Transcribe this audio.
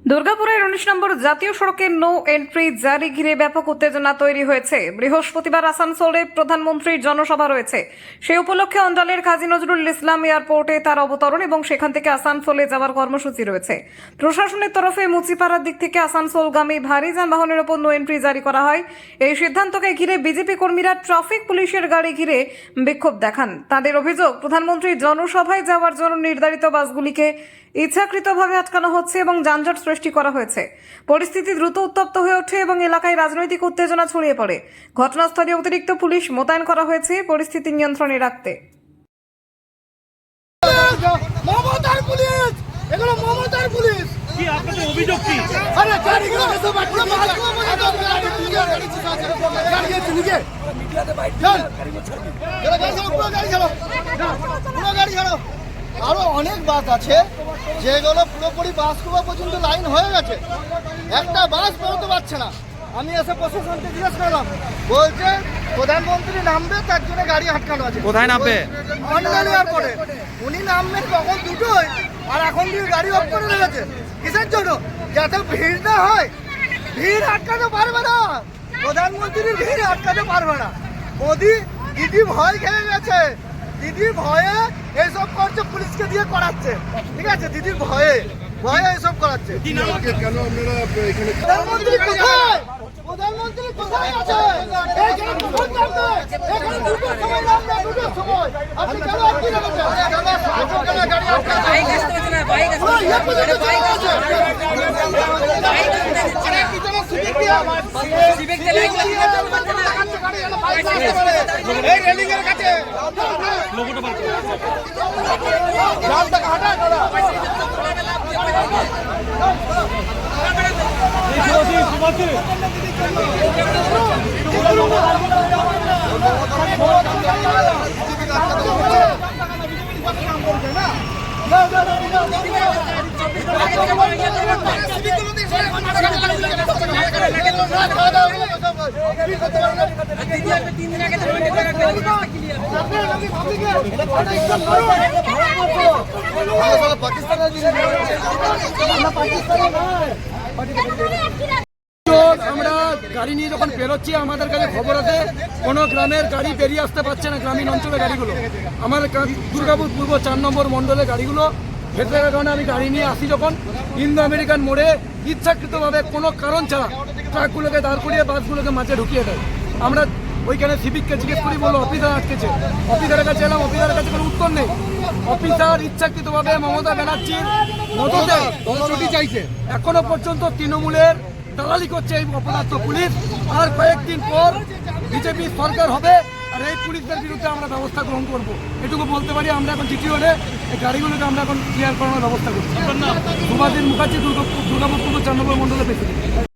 দুর্গাপুরের ১৯ নম্বর জাতীয় সড়কের নো এন্ট্রি জারি ঘিরে ব্যাপক উত্তেজনা তৈরি হয়েছে। বৃহস্পতিবার আসানসোলে প্রধানমন্ত্রীর জনসভা রয়েছে। সেই উপলক্ষে অঞ্চলের কাজী নজরুল ইসলাম এয়ারপোর্টে তার অবতরণ এবং সেখান থেকে আসানসোলে যাওয়ার কর্মসূচি রয়েছে। প্রশাসনের তরফে মুচিপাড়ার দিক থেকে আসানসোলগামী ভারী যানবাহনের ওপর নো এন্ট্রি জারি করা হয়। এই সিদ্ধান্তকে ঘিরে বিজেপি কর্মীরা ট্রাফিক পুলিশের গাড়ি ঘিরে বিক্ষোভ দেখান। তাদের অভিযোগ, প্রধানমন্ত্রীর জনসভায় যাওয়ার জন্য নির্ধারিত বাসগুলিকে ইচ্ছাকৃতভাবে আটকানো হচ্ছে এবং যানজট সৃষ্টি করা হয়েছে। পরিস্থিতি দ্রুত উত্তপ্ত হয়ে ওঠে এবং এলাকায় রাজনৈতিক উত্তেজনা ছড়িয়ে পড়ে। ঘটনাস্থলে অতিরিক্ত পুলিশ মোতায়েন করা হয়েছে পরিস্থিতি নিয়ন্ত্রণে রাখতে। মমতার পুলিশ, এগুলো মমতার পুলিশ। কি আপনাদের অভিযোগ কি? আরে গাড়িগুলো এসব পুরো মালগুলো মজা তো গাড়ি নিয়ে মিডিয়াতে বাইট চল গাড়ি চালাও, পুরো গাড়ি চালাও, পুরো গাড়ি চালাও। আরো অনেক বাস আছে যেগুলো পুরোপুরি বাসকুবা পর্যন্ত লাইন হয়ে গেছে, একটা বাস বেরোতে পারছে না। আমি এসে প্রশাসনকে জিজ্ঞেস করলাম, বলছে প্রধানমন্ত্রী নামবে, তার জন্য গাড়ি আটকানো আছে। কোথায় নামবে? অন্যান্য এয়ারপোর্টে উনি নামবেন তখন দুটোই, আর এখন দিয়ে গাড়ি অফ করে রেখেছে। কিসের জন্য? যাতে ভিড় না হয়। ভিড় আটকাতে পারবে না, প্রধানমন্ত্রীর ভিড় আটকাতে পারবে না। মোদি দিদি ভয় খেয়ে গেছে, দিদি ভয়ে এইসব করছে, পুলিশকে দিয়ে করাচ্ছে। ঠিক আছে, দিদির ভয়ে ভয়ে এইসব করাচ্ছে। কি নাম? কেন আপনারা এখানে? প্রধানমন্ত্রী কোথায়? প্রধানমন্ত্রী কোথায় আছে? এখানে দুটোর নামবে, এখানে দুটোর সময় নামবে, দুটোর সময়। আপনি কেন আটকে রেখেছেন? গাড়ি আটকে বাইক আসতে পারছে না, বাইক আসতে পারছে না, বাইক আসতে পারছে না। সিভিক তে লাইন লাগতে পারছে না। এই রেলিং এর কাছে লোগোটা বার করো। জামটাকে হাঁটা দাদা। শুভশ্রী আমরা গাড়ি নিয়ে যখন বেরোচ্ছি, আমাদের কাছে খবর আছে কোনো গ্রামের গাড়ি বেরিয়ে আসতে পারছে না। গ্রামীণ অঞ্চলের গাড়িগুলো, আমার দুর্গাপুর পূর্ব 4 নম্বর মণ্ডলের গাড়িগুলো ভেতরে কারণে আমি গাড়ি নিয়ে আসি যখন, ইন্দো আমেরিকান মোড়ে ইচ্ছাকৃতভাবে কোনো কারণ ছাড়া ট্রাকগুলোকে দাঁড় করিয়ে বাসগুলোকে মাঝে ঢুকিয়ে দেয়। আমরা ওইখানে সিভিককে জিজ্ঞেস করি, বললো অফিসার আটকেছে। অফিসারের কাছে এলাম, অফিসারের কাছে কোনো উত্তর নেই। অফিসার ইচ্ছাকৃতভাবে মমতা ব্যানার্জির মদতে ছুটি চাইছে। এখনো পর্যন্ত তৃণমূলের দালালি করছে এই অপদার্থ পুলিশ। আর কয়েকদিন পর বিজেপি সরকার হবে, আর এই পুলিশদের বিরুদ্ধে আমরা ব্যবস্থা গ্রহণ করব। এটুকু বলতে পারি। আমরা এখন জিটি রোডে এই গাড়িগুলোকে আমরা এখন ক্লিয়ার করানোর ব্যবস্থা করছি। সুভাষিস মুখার্জি, দুর্গাপুর পূর্ব 4 নম্বর মণ্ডলের প্রেসিডেন্ট।